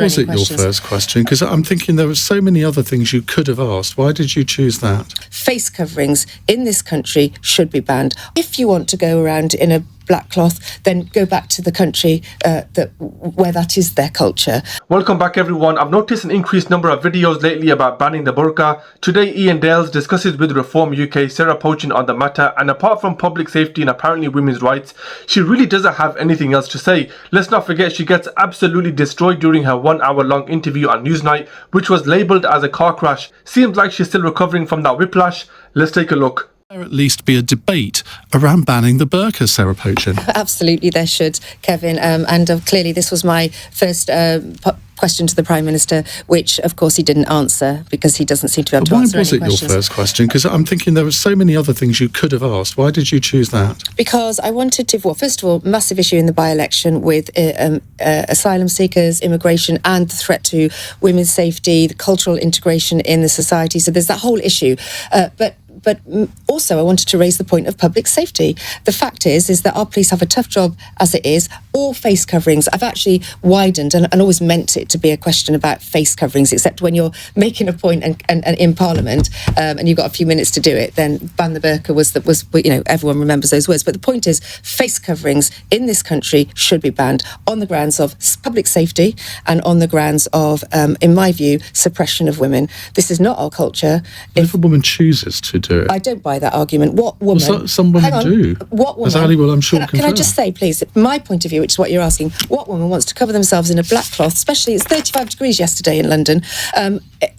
Was it your first question? Because I'm thinking there were so many other things you could have asked. Why did you choose that? Face coverings in this country should be banned. If you want to go around in a black cloth, then go back to the country where that is their culture. Welcome back, everyone. I've noticed an increased number of videos lately about banning the burqa. Today, Ian Dales discusses with Reform UK Sarah Pochin on the matter, and apart from public safety and apparently women's rights, she really doesn't have anything else to say. Let's not forget she gets absolutely destroyed during her 1 hour long interview on Newsnight, which was labelled as a car crash. Seems like she's still recovering from that whiplash. Let's take a look. There at least be a debate around banning the burqa, Sarah Pochin? Absolutely, there should, Kevin. Clearly, this was my first question to the Prime Minister, which, of course, he didn't answer because he doesn't seem to be able to answer any questions. Why was it your first question? Because I'm thinking there were so many other things you could have asked. Why did you choose that? Because I wanted to, well, first of all, massive issue in the by-election with asylum seekers, immigration, and the threat to women's safety, the cultural integration in the society. So there's that whole issue. But also I wanted to raise the point of public safety. The fact is that our police have a tough job as it is. All face coverings, I've actually widened and always meant it to be a question about face coverings, except when you're making a point and in Parliament and you've got a few minutes to do it, then ban the burqa was everyone remembers those words. But the point is, face coverings in this country should be banned on the grounds of public safety and on the grounds of, in my view, suppression of women. This is not our culture. If a woman chooses to do it. I don't buy that argument. What woman? Well, some women do. What woman? As Ali will, I'm sure, can I just say, please, my point of view, which is what you're asking, what woman wants to cover themselves in a black cloth, especially it's 35 degrees yesterday in London.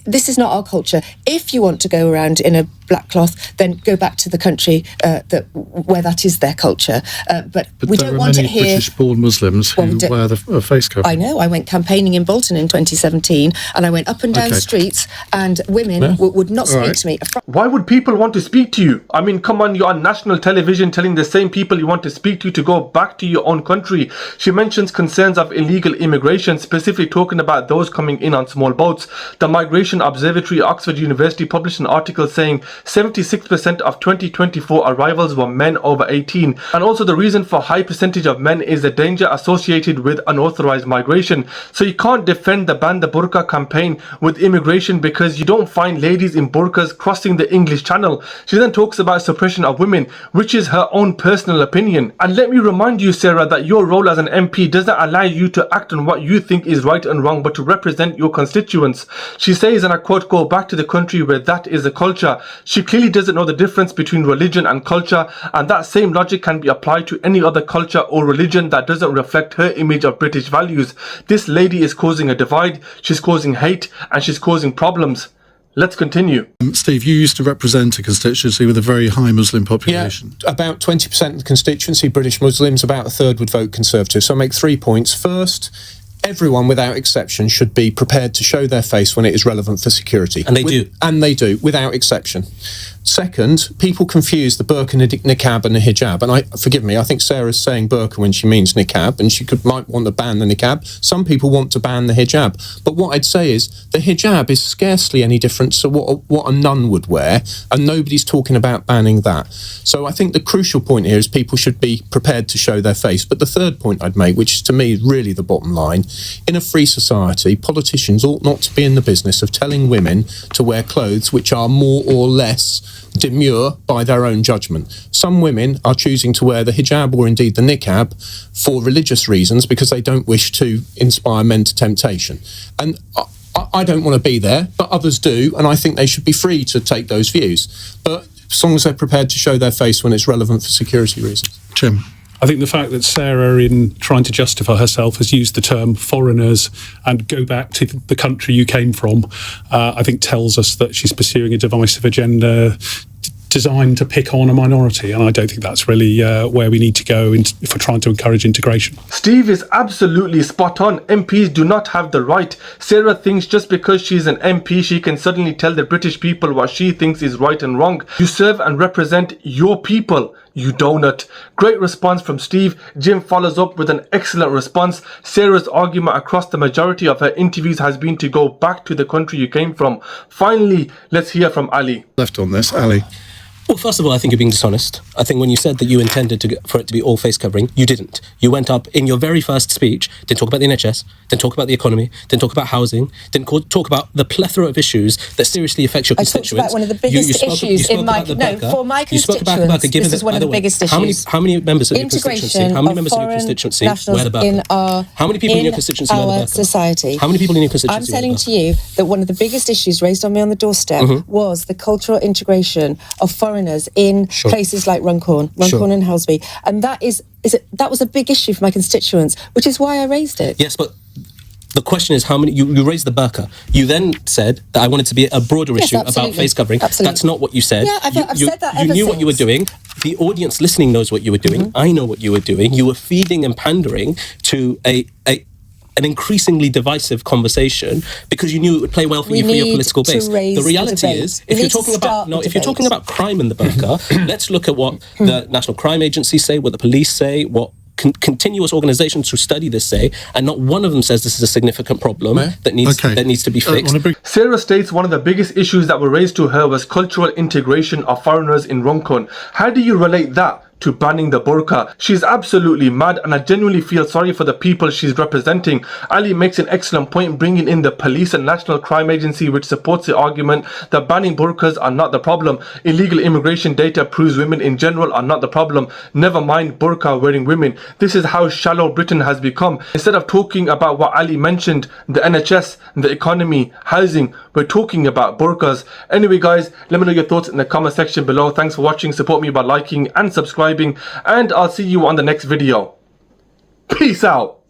This is not our culture. If you want to go around in a black cloth, then go back to the country where that is their culture. But we don't want it here. There are many British-born Muslims who wear the face cover. I know. I went campaigning in Bolton in 2017, and I went up and down streets, and women would not speak to me. Why would people want to speak to you? I mean, come on, you're on national television telling the same people you want to speak to go back to your own country. She mentions concerns of illegal immigration, specifically talking about those coming in on small boats. The Migration Observatory, Oxford University, published an article saying 76% of 2024 arrivals were men over 18. And also the reason for high percentage of men is the danger associated with unauthorized migration. So you can't defend the Ban the Burqa campaign with immigration because you don't find ladies in burqas crossing the English Channel. She then talks about suppression of women, which is her own personal opinion. And let me remind you, Sarah, that your role as an MP doesn't allow you to act on what you think is right and wrong, but to represent your constituents. She says, and I quote, "Go back to the country where that is the culture." She clearly doesn't know the difference between religion and culture, and that same logic can be applied to any other culture or religion that doesn't reflect her image of British values. This lady is causing a divide, she's causing hate, and she's causing problems. Let's continue. Steve, you used to represent a constituency with a very high Muslim population. Yeah, about 20% of the constituency, British Muslims, about a third would vote Conservative. So I make 3 points. First, everyone without exception should be prepared to show their face when it is relevant for security. And they do. And they do, without exception. Second, people confuse the burqa, niqab and the hijab. And forgive me, I think Sarah's saying burqa when she means niqab, and she might want to ban the niqab. Some people want to ban the hijab. But what I'd say is the hijab is scarcely any different to what a nun would wear, and nobody's talking about banning that. So I think the crucial point here is people should be prepared to show their face. But the third point I'd make, which to me is really the bottom line, in a free society, politicians ought not to be in the business of telling women to wear clothes which are more or less demure by their own judgment. Some women are choosing to wear the hijab or indeed the niqab for religious reasons because they don't wish to inspire men to temptation. And I don't want to be there, but others do, and I think they should be free to take those views. But as long as they're prepared to show their face when it's relevant for security reasons. Jim? I think the fact that Sarah, in trying to justify herself, has used the term foreigners and go back to the country you came from, I think tells us that she's pursuing a divisive agenda designed to pick on a minority, and I don't think that's really where we need to go if we're trying to encourage integration. Steve is absolutely spot on. MPs do not have the right. Sarah thinks just because she's an MP she can suddenly tell the British people what she thinks is right and wrong. You serve and represent your people, you donut. Great response from Steve. Jim follows up with an excellent response. Sarah's argument across the majority of her interviews has been to go back to the country you came from. Finally, let's hear from Ali. Left on this, Ali. Well, first of all, I think you're being dishonest. I think when you said that you intended for it to be all face covering, you didn't. You went up in your very first speech, didn't talk about the NHS, didn't talk about the economy, didn't talk about housing, didn't talk about the plethora of issues that seriously affect your constituents. I talked about one of the biggest issues in my for my constituents. This is one of the biggest issues. How many members of your constituency? How many members of your constituency wear the burqa? How many people in your constituency wear the burqa? Society. How many people in your constituency? I'm saying to you that one of the biggest issues raised on me on the doorstep was the cultural integration of foreigners in places like Runcorn and Helsby, and that was a big issue for my constituents, which is why I raised it. Yes, but the question is how many. You raised the burqa. You then said that I wanted to be a broader issue about face covering. Absolutely. That's not what you said. Yeah, I've said that. You knew what you were doing. The audience listening knows what you were doing. I know what you were doing. You were feeding and pandering to an increasingly divisive conversation because you knew it would play well for you for your political base. The reality is, if you're talking about crime in the burqa, let's look at what the National Crime Agency say, what the police say, what continuous organisations who study this say, and not one of them says this is a significant problem that needs to be fixed. Sarah states one of the biggest issues that were raised to her was cultural integration of foreigners in Runcorn. How do you relate that to banning the burqa? She's absolutely mad, and I genuinely feel sorry for the people she's representing. Ali makes an excellent point, bringing in the police and National Crime Agency, which supports the argument that banning burqas are not the problem. Illegal immigration data proves women in general are not the problem, never mind burqa wearing women. This is how shallow Britain has become. Instead of talking about what Ali mentioned, the NHS, the economy, housing, we're talking about burqas. Anyway guys, let me know your thoughts in the comment section below. Thanks for watching. Support me by liking and subscribing, and I'll see you on the next video. Peace out.